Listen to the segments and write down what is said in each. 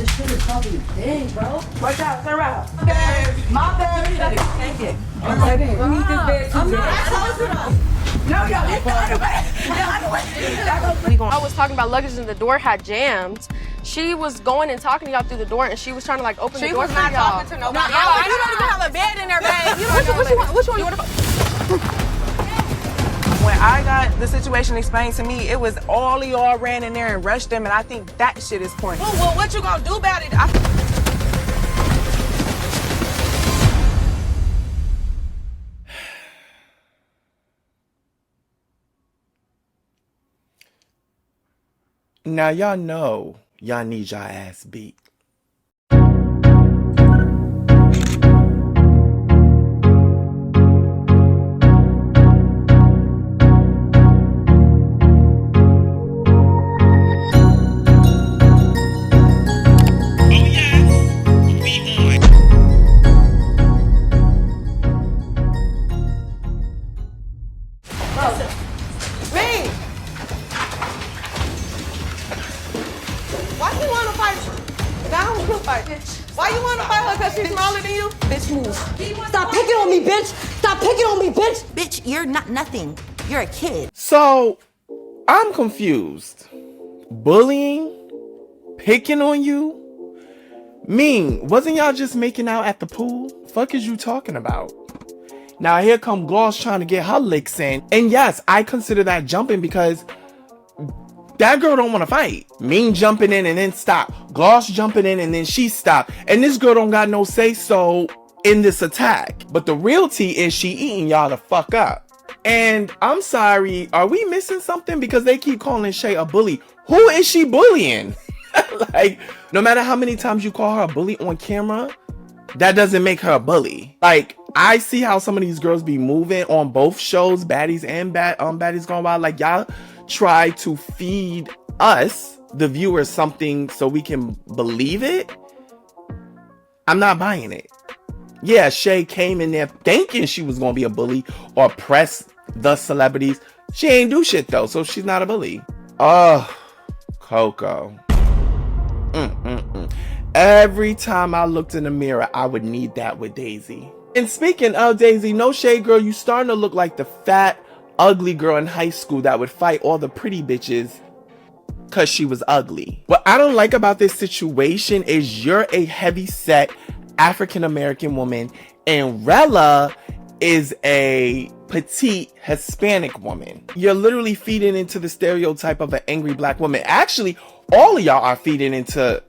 this shit is fucking big, bro. Watch out, turn around. My bad. Take it. Okay, we need this bed too. I'm not. No, it's the other way. I was talking about luggage and the door had jammed. She was going and talking to y'all through the door, and she was trying to like open the door for y'all. She was not talking to nobody. No, You don't even have a bed in there, babe. Which one you want to? When I got the situation explained to me, it was all of y'all ran in there and rushed them, and I think that shit is pointless. Well, what you gonna do about it? Now y'all know y'all need y'all ass beat. Why you wanna fight her? Now I wanna fight her. Why you wanna fight her? Cause she's smaller than you? Bitch, move. Stop picking on me, bitch. Stop picking on me, bitch. Bitch, you're not nothing. You're a kid. So, I'm confused. Bullying? Picking on you? Wasn't y'all just making out at the pool? Fuck is you talking about? Now here come Gloss trying to get her licks in. And yes, I consider that jumping because that girl don't want to fight. Jumping in and then stop. Gloss jumping in and then she stop. And this girl don't got no say so in this attack. But the real tea is she eating y'all the fuck up. And I'm sorry, are we missing something? Because they keep calling Shay a bully. Who is she bullying? Like, no matter how many times you call her a bully on camera, that doesn't make her a bully. Like, I see how some of these girls be moving on both shows, Baddies and Baddies Gone Wild. Like, y'all try to feed us, the viewers, something so we can believe it. I'm not buying it. Yeah, Shay came in there thinking she was going to be a bully or press the celebrities. She ain't do shit though, so she's not a bully. Oh, Coco. Every time I looked in the mirror, I would need that with Daisy. And speaking of Daisy, no shade, girl, you starting to look like the fat, ugly girl in high school that would fight all the pretty bitches because she was ugly. What I don't like about this situation is you're a heavy set African-American woman and Rella is a petite Hispanic woman. You're literally feeding into the stereotype of an angry black woman. Actually, all of y'all are feeding into,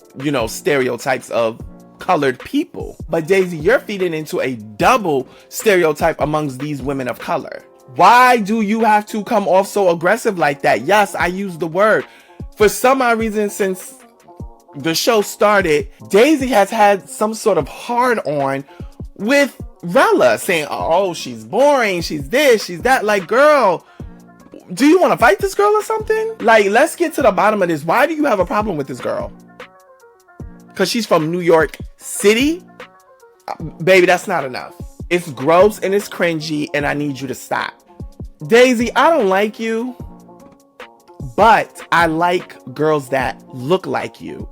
stereotypes of colored people. But Daisy, you're feeding into a double stereotype amongst these women of color. Why do you have to come off so aggressive like that? Yes, I use the word. For some odd reason, since the show started, Daisy has had some sort of hard on with Rella, saying, oh, she's boring, she's this, she's that. Like, girl, do you want to fight this girl or something? Like, let's get to the bottom of this. Why do you have a problem with this girl? Because she's from New York City? Baby, that's not enough. It's gross and it's cringy and I need you to stop. Daisy, I don't like you, but I like girls that look like you.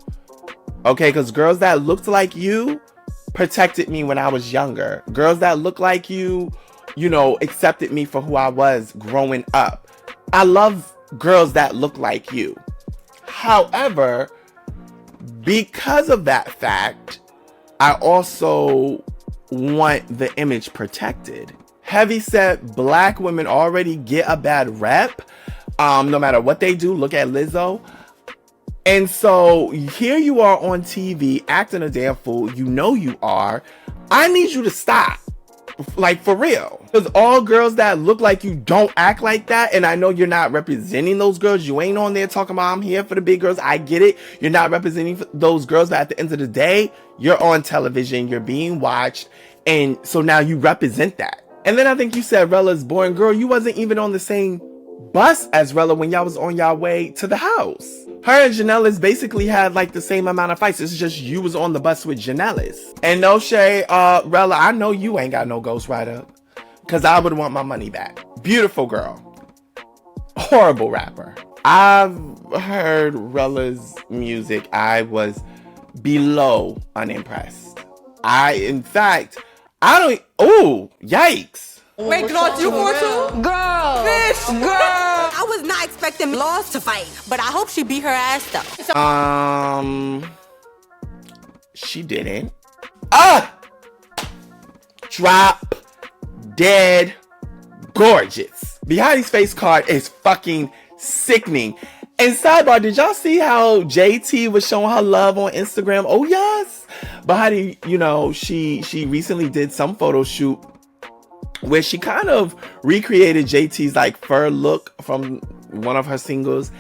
Okay, because girls that looked like you protected me when I was younger. Girls that look like you, accepted me for who I was growing up. I love girls that look like you. However, because of that fact, I also want the image protected. Heavyset black women already get a bad rep, no matter what they do. Look at Lizzo. And so here you are on TV acting a damn fool. You know you are. I need you to stop. Like, for real. Because all girls that look like you don't act like that. And I know you're not representing those girls. You ain't on there talking about I'm here for the big girls. I get it. You're not representing those girls. But at the end of the day, you're on television. You're being watched. And so now you represent that. And then I think you said Rella's boring. Girl, you wasn't even on the same bus as Rella when y'all was on y'all way to the house. Her and Janelle's basically had like the same amount of fights. It's just you was on the bus with Janelle's. And no shade, Rella, I know you ain't got no ghostwriter. Cause I would want my money back. Beautiful girl. Horrible rapper. I've heard Rella's music. I was below unimpressed. In fact, I don't, oh, yikes. Wait, Gloss, you for too? Girl. Bitch, girl. I was not expecting Lost to fight, but I hope she beat her ass though. She didn't. Drop dead gorgeous. Baddies face card is fucking sickening. And sidebar, did y'all see how JT was showing her love on Instagram? Oh yes. Baddie, you know, she recently did some photo shoot where she kind of recreated JT's like fur look from one of her singles.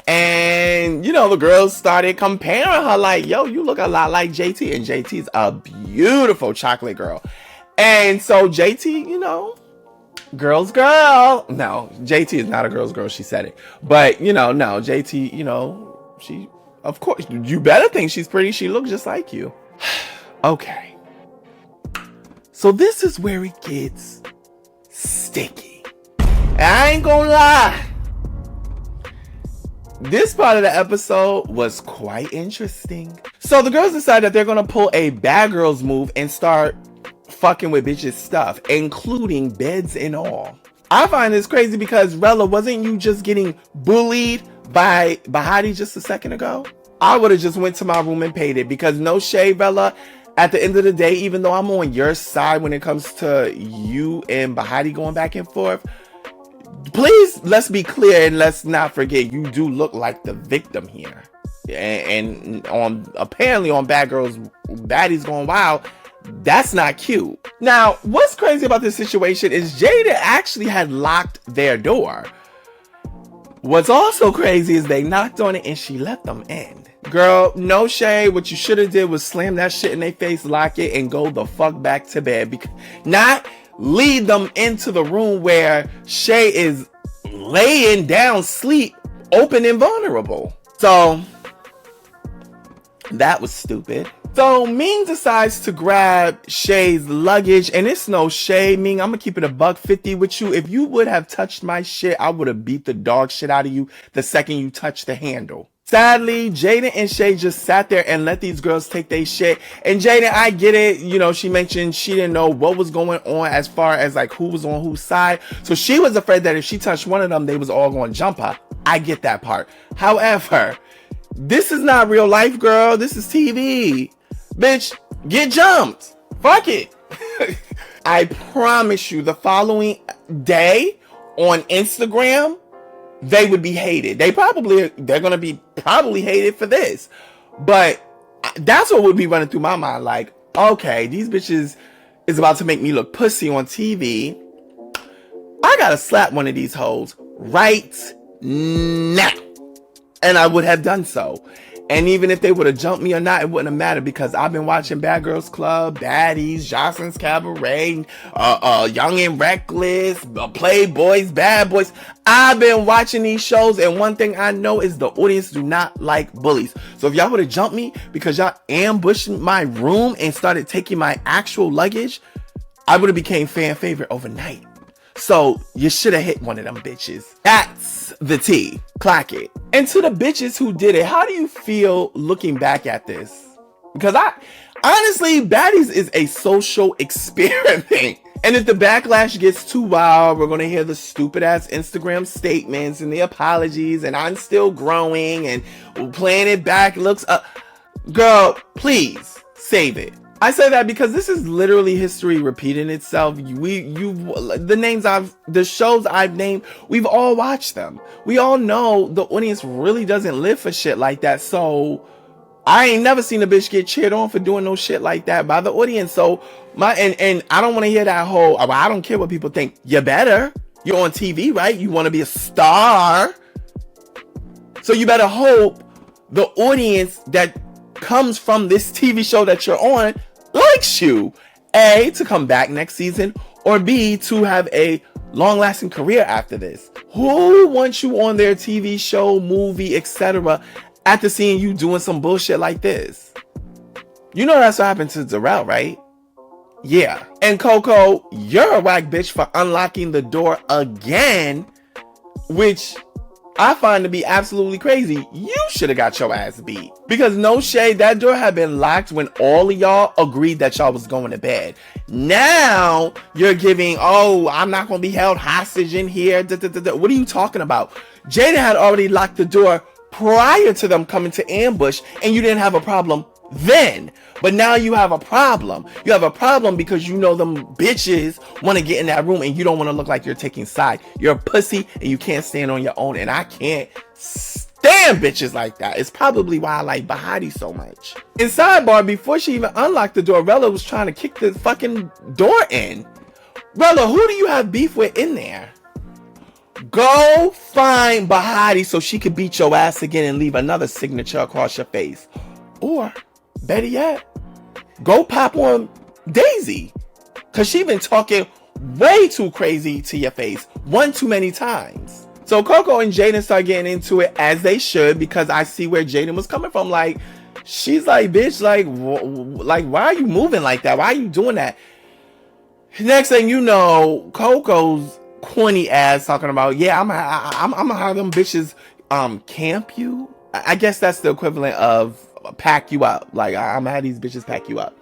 And, you know, the girls started comparing her like, yo, you look a lot like JT. And JT's a beautiful chocolate girl. And so JT, you know, girl's girl. No, JT is not a girl's girl. She said it. But, you know, no, JT, you know, she, of course, you better think she's pretty. She looks just like you. Okay. So this is where it gets sticky. And I ain't gonna lie. This part of the episode was quite interesting. So the girls decide that they're gonna pull a bad girls move and start fucking with bitches' stuff, including beds and all. I find this crazy because, Rella, wasn't you just getting bullied by Baddies just a second ago? I would have just went to my room and paid it, because no shade, Rella. At the end of the day, even though I'm on your side when it comes to you and Baddies going back and forth, please, let's be clear and let's not forget, you do look like the victim here. And apparently on Baddies Gone Wild, that's not cute. Now, what's crazy about this situation is Jada actually had locked their door. What's also crazy is they knocked on it and she let them in. Girl, no shade. What you should have did was slam that shit in their face, lock it, and go the fuck back to bed. Not lead them into the room where Shay is laying down, sleep, open and vulnerable. So that was stupid. So Ming decides to grab Shay's luggage, and it's no shade, Ming. I'm gonna keep it $150 with you. If you would have touched my shit, I would have beat the dog shit out of you the second you touched the handle. Sadly, Jaden and Shay just sat there and let these girls take their shit. And Jaden, I get it. You know, she mentioned she didn't know what was going on as far as like who was on whose side. So she was afraid that if she touched one of them, they was all going to jump her. I get that part. However, this is not real life, girl. This is TV. Bitch, get jumped. Fuck it. I promise you, the following day on Instagram, they would be hated. They're gonna be probably hated for this. But that's what would be running through my mind. Like, okay, these bitches is about to make me look pussy on TV. I gotta slap one of these hoes right now. And I would have done so. And even if they would have jumped me or not, it wouldn't have mattered, because I've been watching Bad Girls Club, Baddies, Jocelyn's Cabaret, Young and Reckless, Playboys, Bad Boys. I've been watching these shows, and one thing I know is the audience do not like bullies. So if y'all would have jumped me because y'all ambushed my room and started taking my actual luggage, I would have became fan favorite overnight. So you should have hit one of them bitches. That's the tea. Clock it. And to the bitches who did it, how do you feel looking back at this? Because honestly, Baddies is a social experiment. And if the backlash gets too wild, we're going to hear the stupid ass Instagram statements and the apologies and I'm still growing and playing it back looks up. Girl, please save it. I say that because this is literally history repeating itself. The shows I've named, we've all watched them. We all know the audience really doesn't live for shit like that. So I ain't never seen a bitch get cheered on for doing no shit like that by the audience. So and I don't want to hear that whole, I don't care what people think. You better. You're on TV, right? You want to be a star. So you better hope the audience that comes from this TV show that you're on likes you, A, to come back next season, or B, to have a long-lasting career after this. Who wants you on their TV show, movie, etc. after seeing you doing some bullshit like this? You know that's what happened to Darrell, right? Yeah. And Coco, you're a whack bitch for unlocking the door again, which I find to be absolutely crazy. You should have got your ass beat. Because no shade, that door had been locked when all of y'all agreed that y'all was going to bed. Now you're giving, oh, I'm not going to be held hostage in here. What are you talking about? Jaden had already locked the door prior to them coming to ambush, and you didn't have a problem then. But now you have a problem. You have a problem because you know them bitches want to get in that room and you don't want to look like you're taking side. You're a pussy and you can't stand on your own, and I can't stand bitches like that. It's probably why I like Baddies so much. In sidebar, before she even unlocked the door, Rella was trying to kick the fucking door in. Rella, who do you have beef with in there? Go find Baddies so she could beat your ass again and leave another signature across your face. Or, better yet, go pop on Daisy. Because she been talking way too crazy to your face one too many times. So Coco and Jaden start getting into it, as they should, because I see where Jaden was coming from. Like, she's like, bitch, like, why are you moving like that? Why are you doing that? Next thing you know, Coco's corny ass talking about, yeah, I'm gonna have them bitches camp you. I guess that's the equivalent of pack you up. Like, I'm gonna have these bitches pack you up.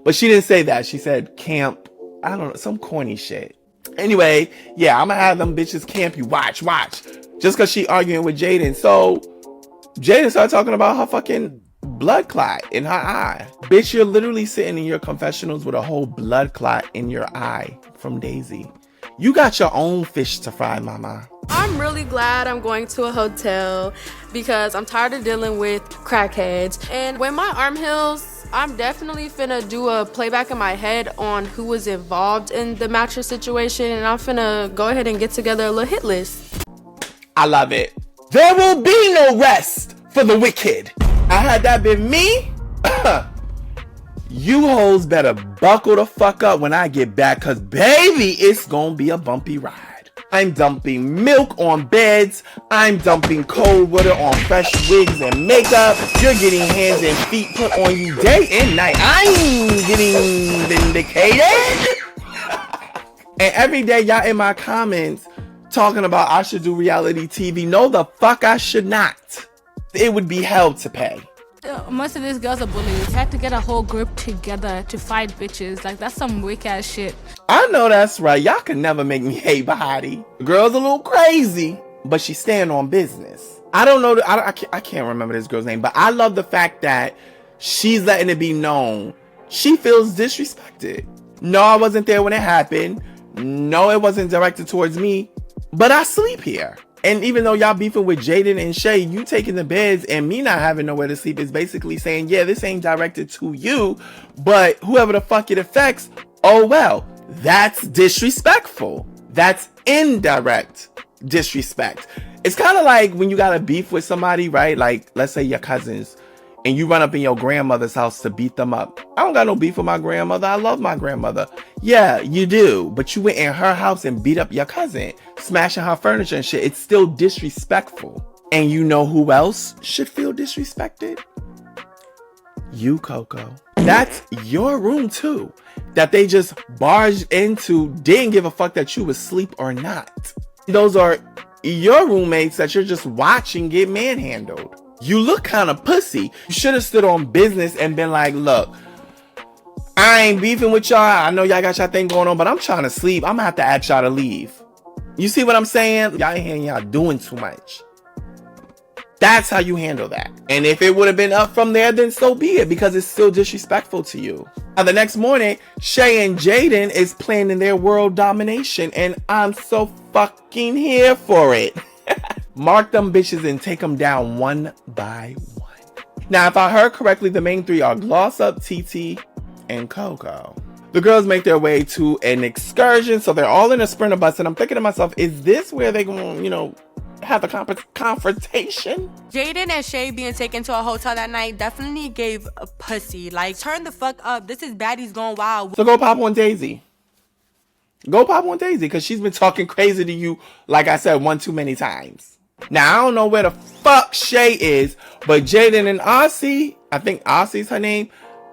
But she didn't say that. She said camp. I don't know, some corny shit. Anyway, yeah, I'm gonna have them bitches camp you. Watch. Just because she arguing with Jaden. So Jaden started talking about her fucking blood clot in her eye. Bitch, you're literally sitting in your confessionals with a whole blood clot in your eye from Daisy. You got your own fish to fry, mama. I'm really glad I'm going to a hotel because I'm tired of dealing with crackheads. And when my arm heals, I'm definitely finna do a playback in my head on who was involved in the mattress situation, and I'm finna go ahead and get together a little hit list. I love it. There will be no rest for the wicked. Had that been me, you hoes better buckle the fuck up when I get back, cause baby, it's gonna be a bumpy ride. I'm dumping milk on beds. I'm dumping cold water on fresh wigs and makeup. You're getting hands and feet put on you day and night. I'm getting vindicated. And every day y'all in my comments talking about I should do reality TV. No, the fuck I should not. It would be hell to pay. Most of these girls are bullies. Had to get a whole group together to fight bitches. Like, that's some weak ass shit. I know that's right. Y'all can never make me hate Baddies. The girl's a little crazy, but she's staying on business. I don't know. I can't remember this girl's name, but I love the fact that she's letting it be known she feels disrespected. No, I wasn't there when it happened. No, it wasn't directed towards me, but I sleep here. And even though y'all beefing with Jaden and Shay, you taking the beds and me not having nowhere to sleep is basically saying, yeah, this ain't directed to you, but whoever the fuck it affects, oh well. That's disrespectful. That's indirect disrespect. It's kind of like when you got a beef with somebody, right? Like, let's say your cousins, and you run up in your grandmother's house to beat them up. I don't got no beef with my grandmother. I love my grandmother. Yeah, you do. But you went in her house and beat up your cousin, smashing her furniture and shit. It's still disrespectful. And you know who else should feel disrespected? You, Coco. That's your room too. That they just barged into, didn't give a fuck that you was asleep or not. Those are your roommates that you're just watching get manhandled. You look kind of pussy. You should have stood on business and been like, look, I ain't beefing with y'all. I know y'all got y'all thing going on, but I'm trying to sleep. I'm gonna have to ask y'all to leave. You see what I'm saying? Y'all ain't hearing y'all doing too much. That's how you handle that. And if it would have been up from there, then so be it, because it's still disrespectful to you. Now, the next morning, Shay and Jaden is planning their world domination, and I'm so fucking here for it. Mark them bitches and take them down one by one. Now, if I heard correctly, the main three are Gloss Up, TT, and Coco. The girls make their way to an excursion, so they're all in a sprinter bus, and I'm thinking to myself, is this where they're going to, have the confrontation? Jaden and Shay being taken to a hotel that night definitely gave a pussy. Like, turn the fuck up. This is Baddies Gone Wild. So go pop on Daisy. Go pop on Daisy, because she's been talking crazy to you, like I said, one too many times. Now, I don't know where the fuck Shay is, but Jaden and Aussie, I think Aussie's her name,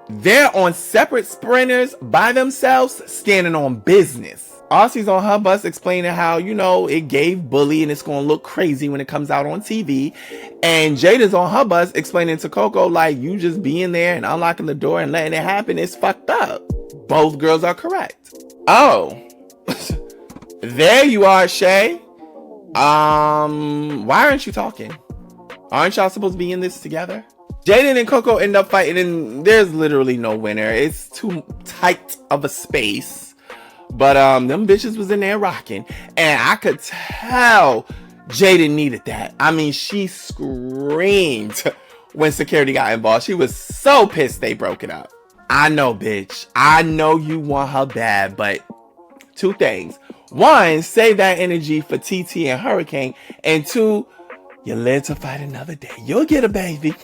they're on separate sprinters by themselves, standing on business. Aussie's on her bus explaining how, you know, it gave Bully and it's going to look crazy when it comes out on TV. And Jada's on her bus explaining to Coco, like, you just being there and unlocking the door and letting it happen is fucked up. Both girls are correct. Oh, there you are, Shay. Why aren't you talking? Aren't y'all supposed to be in this together? Jaden and Coco end up fighting and there's literally no winner. It's too tight of a space. But them bitches was in there rocking. And I could tell Jaden needed that. I mean, she screamed when security got involved. She was so pissed they broke it up. I know, bitch. I know you want her bad, but two things. One, save that energy for TT and Hurricane. And two, you live to fight another day. You'll get a baby.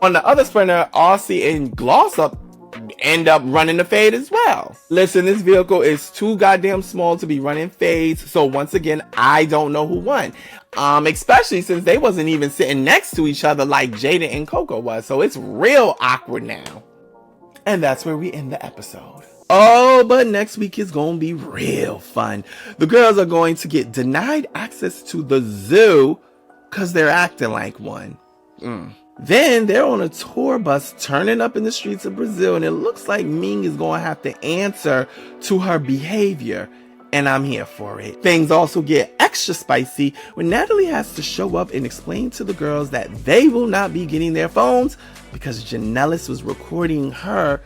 On the other sprinter, Aussie and Gloss Up end up running the fade as well. Listen, this vehicle is too goddamn small to be running fades. So once again, I don't know who won. Especially since they wasn't even sitting next to each other like Jada and Coco was. So it's real awkward now. And that's where we end the episode. Oh, but next week is going to be real fun. The girls are going to get denied access to the zoo because they're acting like one. Then they're on a tour bus turning up in the streets of Brazil, and it looks like Ming is going to have to answer to her behavior. And I'm here for it. Things also get extra spicy when Natalie has to show up and explain to the girls that they will not be getting their phones because Janellis was recording her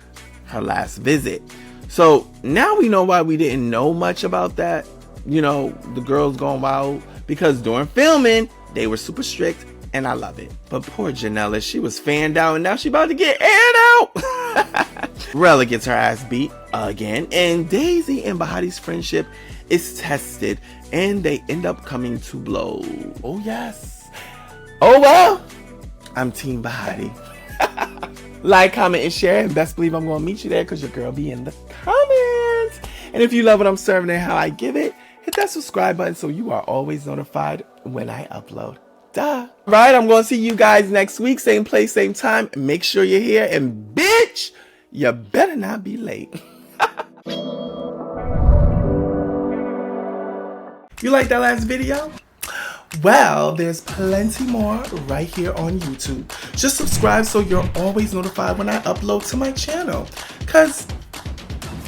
last visit. So now we know why we didn't know much about that, you know, the Girls Gone Wild, because during filming, they were super strict, and I love it. But poor Janellis, she was fanned out, and now she about to get aired out. Rella gets her ass beat again, and Daisy and Bahati's friendship is tested, and they end up coming to blows. Oh, yes. Oh, well, I'm Team Bahati. Like, comment, and share, and best believe I'm going to meet you there because your girl be in the comments. And if you love what I'm serving and how I give it, hit that subscribe button so you are always notified when I upload. Duh. Right, I'm going to see you guys next week. Same place, same time. Make sure you're here. And bitch, you better not be late. You like that last video? Well, there's plenty more right here on YouTube. Just subscribe so you're always notified when I upload to my channel. Because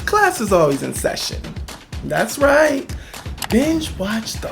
class is always in session. That's right. Binge watch the